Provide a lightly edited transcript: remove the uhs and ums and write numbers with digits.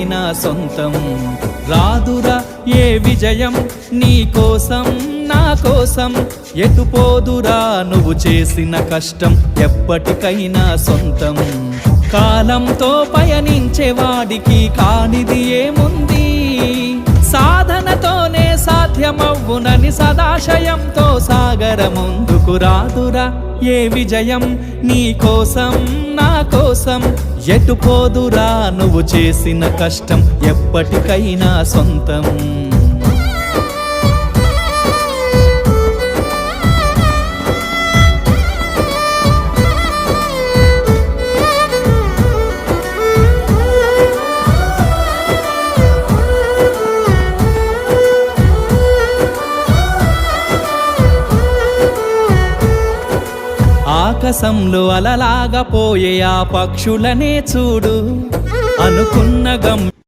ఎప్పటికైనా సొంతం. రాదురా ఏ విజయం నీ కోసం నా కోసం, ఎటుపోదురా నువ్వు చేసిన కష్టం ఎప్పటికైనా సొంతం. కాలంతో పయనించేవాడికి కానిది ఏముంది, సాధనతోనే సాధ్యమవ్వునని సదాశయంతో సాగర ముందుకు. రాదురా ఏ విజయం నీ కోసం నా కోసం, ఎటుపోదురా నువ్వు చేసిన కష్టం ఎప్పటికైనా సొంతం. ఆకాశంలో అలలాగా పోయే ఆ పక్షులనే చూడు, అనుకున్న గమ్యం